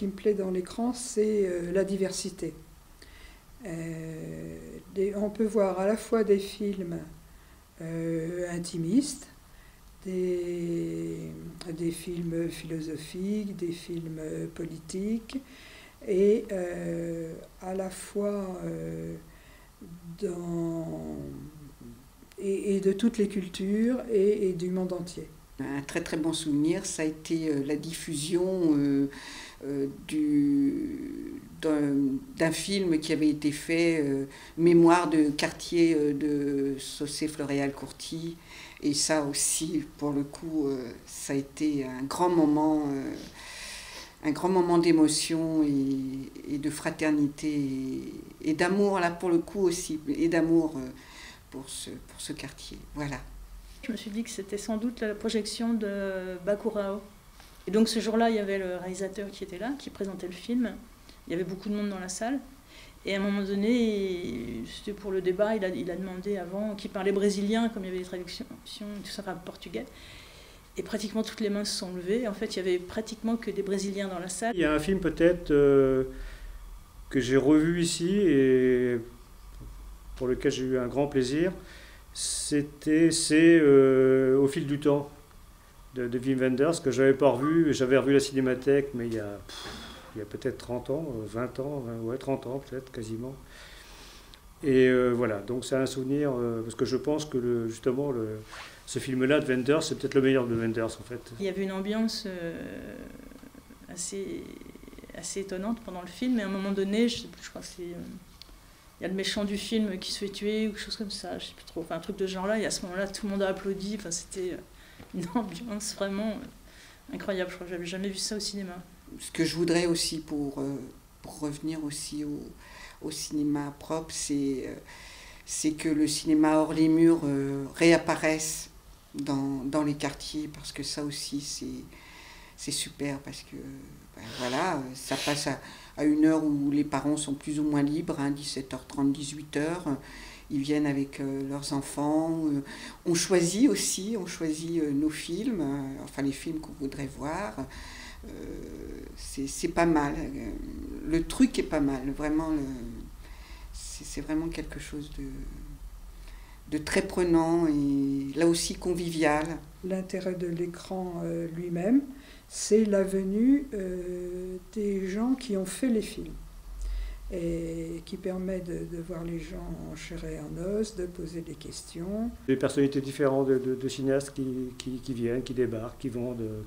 qui me plaît dans l'écran, c'est la diversité. On peut voir à la fois des films intimistes, des films philosophiques, des films politiques, et à la fois et de toutes les cultures et du monde entier. Un très très bon souvenir, ça a été la diffusion d'un film qui avait été fait, Mémoire de quartier de Saussé Floréal Courty. Et ça aussi, pour le coup, ça a été un grand moment d'émotion et de fraternité et d'amour, là pour le coup aussi, et d'amour pour ce quartier. Voilà. Je me suis dit que c'était sans doute la projection de Bacurao. Et donc ce jour-là, il y avait le réalisateur qui était là, qui présentait le film. Il y avait beaucoup de monde dans la salle. Et à un moment donné, c'était pour le débat, il a demandé avant qu'il parlait brésilien, comme il y avait des traductions, tout ça, enfin portugais. Et pratiquement toutes les mains se sont levées. En fait, il y avait pratiquement que des Brésiliens dans la salle. Il y a un film peut-être que j'ai revu ici et pour lequel j'ai eu un grand plaisir. C'est Au fil du temps de Wim Wenders, que je n'avais pas revu. J'avais revu la Cinémathèque, mais il y a peut-être 30 ans, 20 ans, ouais, 30 ans peut-être quasiment. Et voilà, donc c'est un souvenir, parce que je pense que ce film-là de Wenders, c'est peut-être le meilleur de Wenders en fait. Il y avait une ambiance assez étonnante pendant le film, mais à un moment donné, je sais plus, je crois que c'est... il y a le méchant du film qui se fait tuer ou quelque chose comme ça, je sais plus trop, enfin un truc de ce genre-là, et à ce moment-là, tout le monde a applaudi, enfin c'était une ambiance vraiment incroyable, je crois que j'avais jamais vu ça au cinéma. Ce que je voudrais aussi pour revenir aussi au cinéma propre, c'est que le cinéma hors les murs réapparaisse dans les quartiers, parce que ça aussi c'est super, parce que ben voilà, ça passe à une heure où les parents sont plus ou moins libres, 17h30, 18h, ils viennent avec leurs enfants, on choisit nos films, enfin les films qu'on voudrait voir. C'est pas mal, le truc est pas mal, vraiment, c'est vraiment quelque chose de très prenant et là aussi convivial. L'intérêt de l'écran lui-même, c'est la venue des gens qui ont fait les films et qui permet de voir les gens en chair et en os, de poser des questions. Des personnalités différentes de cinéastes qui viennent, qui débarquent,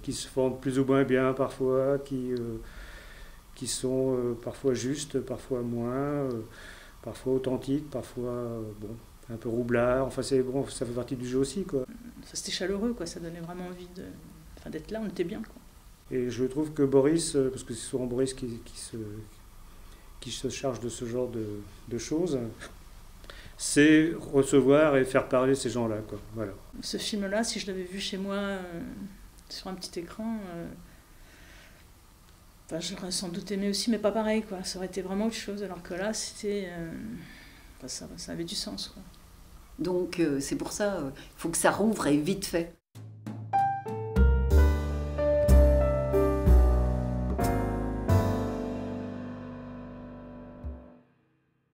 qui se vendent plus ou moins bien parfois, qui sont parfois justes, parfois moins, parfois authentiques, parfois un peu roublards. Enfin bon, ça fait partie du jeu aussi, quoi. C'était chaleureux, quoi. Ça donnait vraiment envie d'être là, on était bien, quoi. Et je trouve que Boris, parce que c'est souvent Boris qui se charge de ce genre de choses, c'est recevoir et faire parler ces gens-là, quoi. Voilà. Ce film-là, si je l'avais vu chez moi sur un petit écran, j'aurais sans doute aimé aussi, mais pas pareil, quoi. Ça aurait été vraiment autre chose, alors que là, c'était, ça avait du sens, quoi. Donc c'est pour ça, il faut que ça rouvre et vite fait.